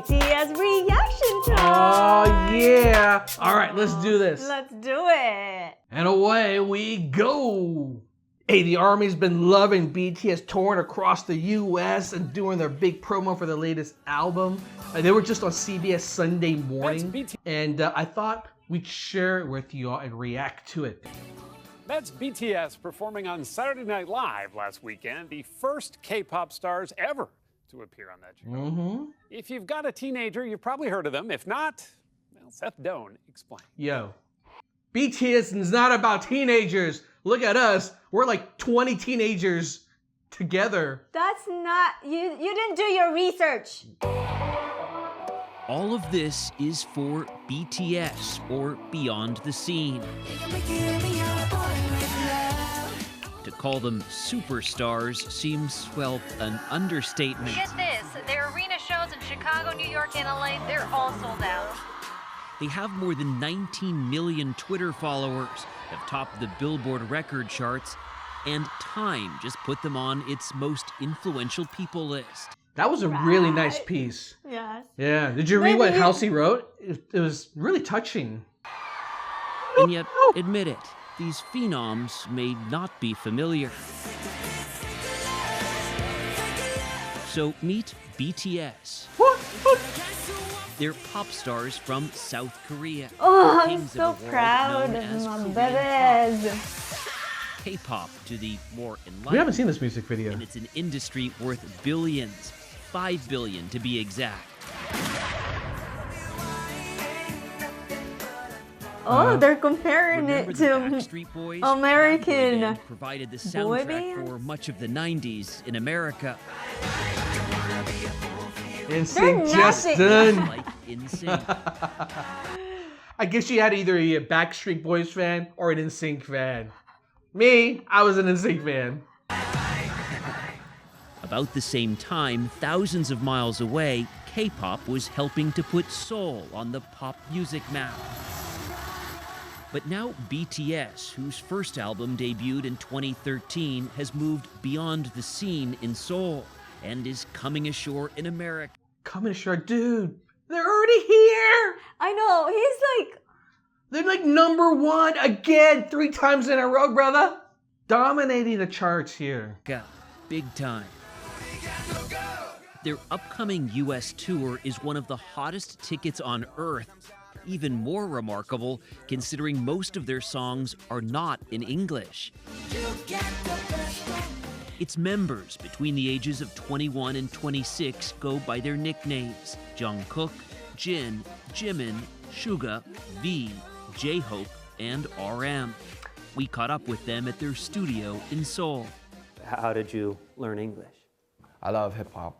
BTS reaction time. Oh, yeah. All right, let's do this. Let's do it. And away we go. Hey, the Army's been loving BTS touring across the U.S. and doing their big promo for the latest album. They were just on CBS Sunday morning, and I thought we'd share it with you all and react to it. That's BTS performing on Saturday Night Live last weekend, the first K-pop stars ever to appear on that show. If you've got a teenager, you've probably heard of them. If not, well, Seth Doan explained. Yo, BTS is not about teenagers. Look at us. We're like 20 teenagers together. That's not, you didn't do your research. All of this is for BTS, or Beyond the Scene. To call them superstars seems, well, an understatement. Get this, their arena shows in Chicago, New York, and LA, they're all sold out. They have more than 19 million Twitter followers, have topped the Billboard record charts, and Time just put them on its most influential people list. That was a really nice piece. Yes. Yeah. Did you read what Halsey wrote? It was really touching. And yet, admit it, these phenoms may not be familiar. So meet BTS. They're pop stars from South Korea. Oh, I'm Kings so of a world proud known of as my Korean babies. pop. K-pop to the more enlightened. We haven't seen this music video. And it's an industry worth billions, 5 billion to be exact. Oh, they're comparing it Remember the to Backstreet Boys? American That boy band provided the boy soundtrack band? for much of the 90s in America. NSYNC They're just nothing. done. Like NSYNC. I guess you had either a Backstreet Boys fan or an NSYNC fan. Me, I was an NSYNC fan. About the same time, thousands of miles away, K-pop was helping to put Seoul on the pop music map. But now BTS, whose first album debuted in 2013, has moved beyond the scene in Seoul and is coming ashore in America. Coming ashore, dude. They're already here. I know, he's like, They're like number one again 3 times in a row, brother. Dominating the charts here. Big time. Their upcoming US tour is one of the hottest tickets on earth. Even more remarkable, considering most of their songs are not in English. Its members between the ages of 21 and 26 go by their nicknames: Jungkook, Jin, Jimin, Suga, V, J-Hope, and RM. We caught up with them at their studio in Seoul. How did you learn English? I love hip-hop.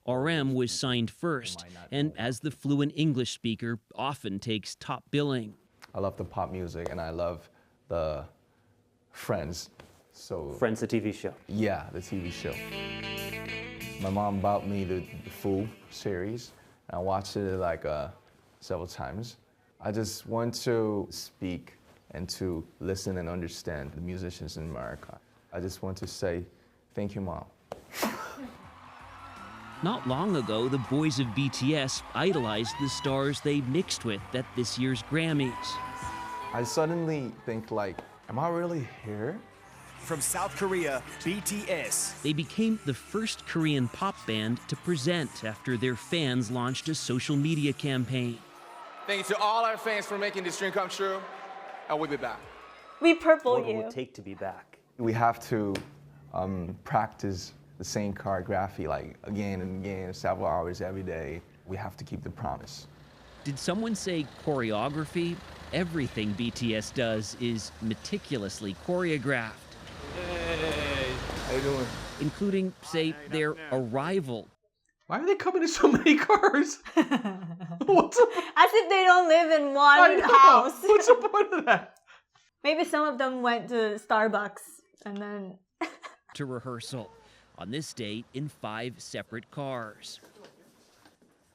RM was signed first, and as the fluent English speaker, often takes top billing. I love the pop music, and I love the Friends. So Friends, the TV show. yeah, the TV show. My mom bought me the full series, and I watched it like several times. I just want to speak and to listen and understand the musicians in America. I just want to say thank you, Mom. Not long ago, the boys of BTS idolized the stars they mixed with at this year's Grammys. I suddenly think like, am I really here? From South Korea, BTS. They became the first Korean pop band to present after their fans launched a social media campaign. Thank you to all our fans for making this dream come true, and we'll be back. we purple What will you. it take to be back? We have to practice the same choreography like again and again, several hours every day. We have to keep the promise. Did someone say choreography? Everything BTS does is meticulously choreographed. Hey, how you doing? Including, say, their arrival. Why are they coming in so many cars? What's the As if they don't live in I one know. house. What's the point of that? Maybe some of them went to Starbucks and then... To rehearsal. On this date, in 5 separate cars.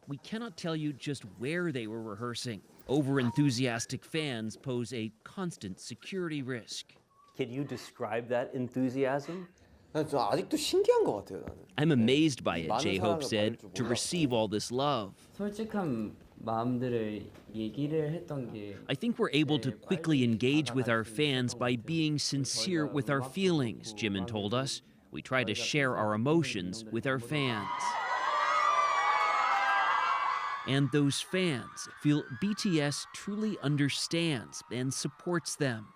We cannot tell you just where they were rehearsing. Over-enthusiastic fans pose a constant security risk. Can you describe that enthusiasm? 아직도 신기한 것 같아요, 나는. I'm amazed by it, J-Hope said, to receive all this love. 솔직한 마음들을 얘기를 했던 게 I think we're able to quickly engage with our fans by being sincere with our feelings, Jimin told us. We try to share our emotions with our fans. And those fans feel BTS truly understands and supports them.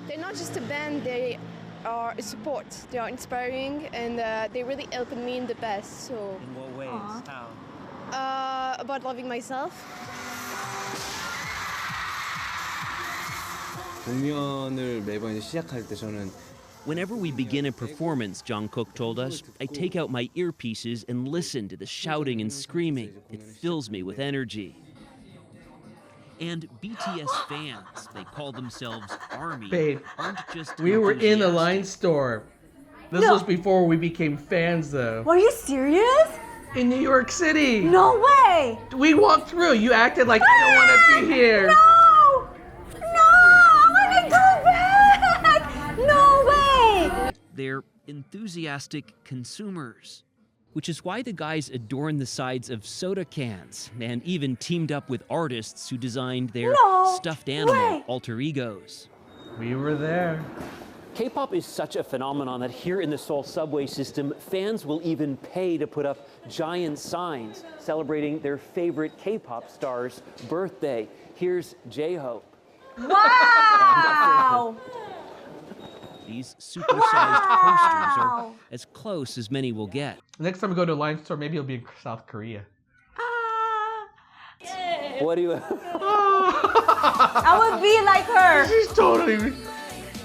They're not just a band, they are a support. They are inspiring and they really helped me in the past. So. In what ways? How? About loving myself. 공연을 매번 이제 시작할 때 저는 Whenever we begin a performance, Jungkook told us, I take out my earpieces and listen to the shouting and screaming. It fills me with energy. And BTS fans, they call themselves ARMY, Babe, aren't just we were in the enthusiastic. line store. This was before we became fans, though. Were you serious? In New York City. No way! We walked through. You acted like you don't want to be here. No! No! I want to go back! No way! They're enthusiastic consumers, which is why the guys adorn the sides of soda cans and even teamed up with artists who designed their stuffed animal alter egos. We were there. K-pop is such a phenomenon that here in the Seoul subway system, fans will even pay to put up giant signs celebrating their favorite K-pop star's birthday. Here's J-Hope. Wow! These super-sized posters are as close as many will get. Next time we go to a line store, maybe it'll be in South Korea. What do you... I would be like her. She's totally...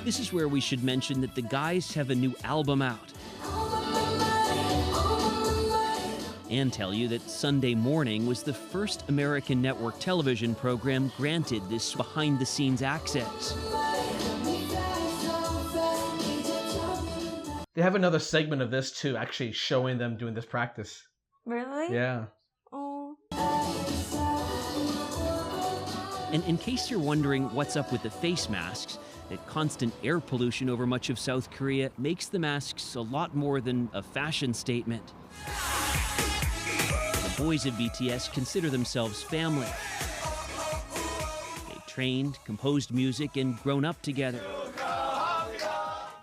This is where we should mention that the guys have a new album out. And tell you that Sunday Morning was the first American network television program granted this behind-the-scenes access. They have another segment of this too, actually showing them doing this practice. Really? Yeah. Oh. And in case you're wondering what's up with the face masks, that constant air pollution over much of South Korea makes the masks a lot more than a fashion statement. The boys of BTS consider themselves family. They trained, composed music, and grown up together.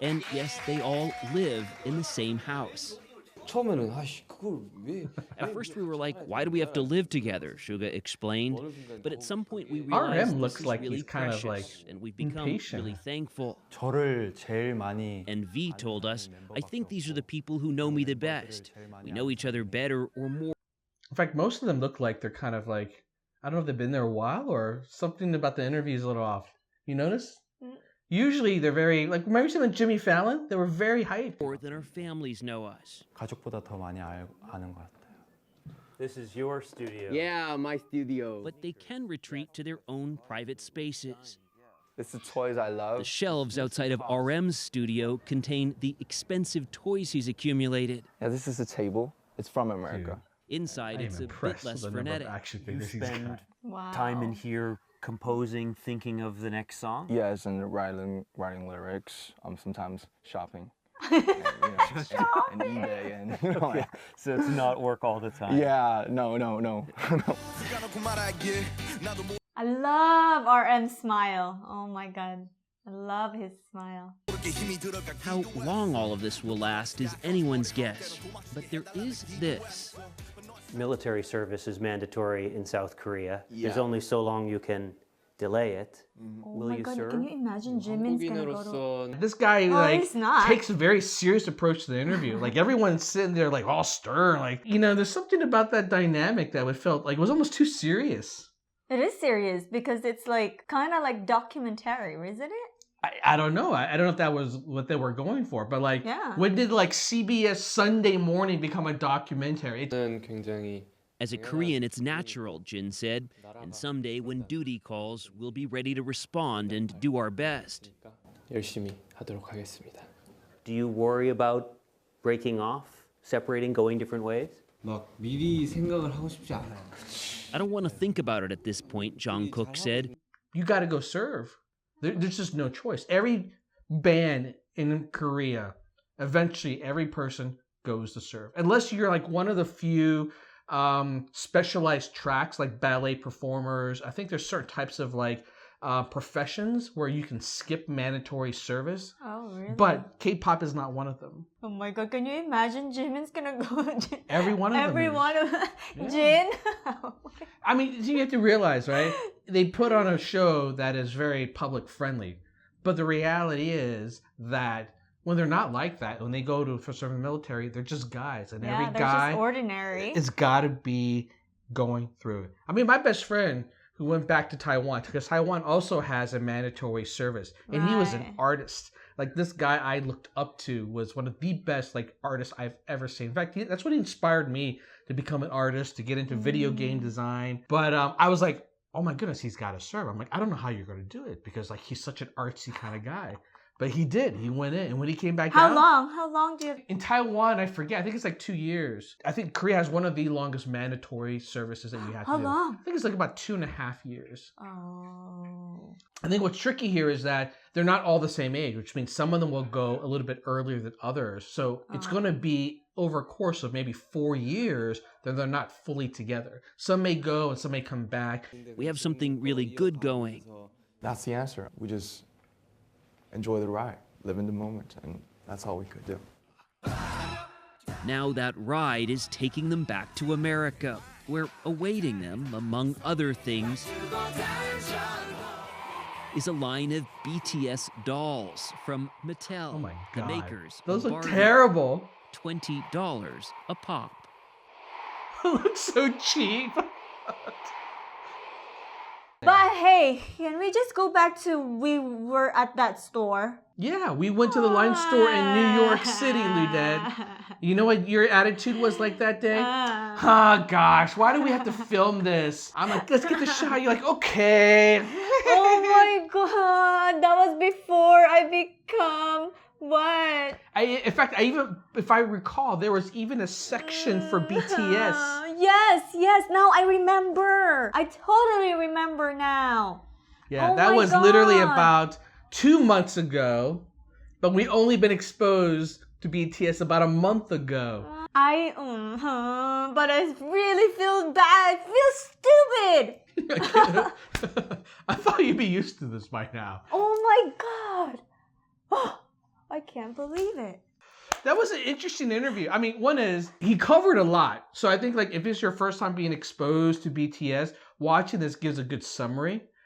And yes, they all live in the same house. 처음에는 그걸 왜? At first we were like, why do we have to live together? Suga explained. But at some point we realized RM looks this is like really he's kind of precious, like and we've become impatient. really thankful. 저를 제일 많이 And V told us, I think these are the people who know me the best. We know each other better or more. In fact, most of them look like they're kind of like, I don't know if they've been there a while or something about the interview is a little off. You notice? Usually they're very, like, remember you said with Jimmy Fallon? They were very hyped. More than our families know us. 가족보다 더 많이 아는 것 같아요. This is your studio. Yeah, my studio. But they can retreat to their own private spaces. It's the toys I love. The shelves outside of RM's studio contain the expensive toys he's accumulated. Yeah, this is a table. It's from America. Inside, it's a bit less frenetic. You spend time in here composing, thinking of the next song? Yes, and writing lyrics. Sometimes shopping. And, and eBay and So it's not work all the time. Yeah, no. I love RM's smile. Oh my god. I love his smile. How long all of this will last is anyone's guess. But there is this. Military service is mandatory in South Korea. There's only so long you can delay it. Oh Will my you god, serve? can you imagine Jimin's gonna go to... This guy he's not. takes a very serious approach to the interview. Like everyone's sitting there like all stern. Like, there's something about that dynamic that it felt like it was almost too serious. It is serious because it's like kind of like documentary, isn't it? I don't know. I don't know if that was what they were going for, but like, when did like CBS Sunday Morning become a documentary? As a Korean, it's natural, Jin said, and someday when duty calls, we'll be ready to respond and do our best. 열심히 하도록 하겠습니다. Do you worry about breaking off, separating, going different ways? 막 미리 생각을 하고 싶지 않아요. I don't want to think about it at this point, Jungkook said. You got to go serve. There's just no choice. Every band in Korea Eventually, every person goes to serve. Unless you're like one of the few specialized tracks like ballet performers. I think there's certain types of like professions where you can skip mandatory service. Oh, really? But K-pop is not one of them. Oh my god, can you imagine Jimin's gonna go? Every one of them. Every is. one of Yeah. Jin? I mean, you have to realize, right? They put on a show that is very public friendly. But the reality is that when they're not like that, when they go to for serving the military, they're just guys. And every they're guy just ordinary. has got to be going through it. I mean, my best friend who went back to Taiwan, because Taiwan also has a mandatory service. And he was an artist. Like, this guy I looked up to was one of the best like artists I've ever seen. In fact, that's what inspired me to become an artist, to get into video game design. But I was like, oh my goodness, he's got to serve. I'm like, I don't know how you're going to do it, because like he's such an artsy kind of guy. But he did. He went in. And when he came back How out... long? How long do you... In Taiwan, I forget. I think it's like 2 years. I think Korea has one of the longest mandatory services that you have to do. How long? I think it's like about 2.5 years. Oh. I think what's tricky here is that they're not all the same age, which means some of them will go a little bit earlier than others. So it's going to be over a course of maybe 4 years that they're not fully together. Some may go and some may come back. We have something really good going. That's the answer. We just enjoy the ride, live in the moment, and that's all we could do. Now that ride is taking them back to America, where awaiting them, among other things, is a line of BTS dolls from Mattel. Oh my the God. makers. Those of look Barbie. terrible. $20 a pop. Looks so cheap. But hey, can we just go back to we were at that store? Yeah, we went to the line store in New York City, Ludad. You know what your attitude was like that day? Oh gosh, why do we have to film this? I'm like, let's get the shot. You're like, okay. Oh my god, that was before I become what? In fact, if I recall, there was even a section for BTS. Yes, now I remember. I totally remember now. Yeah, Oh that my was literally God. about 2 months ago, but we only been exposed to BTS about a month ago. But I really feel bad. I feel stupid. I thought you'd be used to this by now. Oh my god. Oh, I can't believe it. That was an interesting interview. I mean, one is, he covered a lot. So I think like if it's your first time being exposed to BTS, watching this gives a good summary.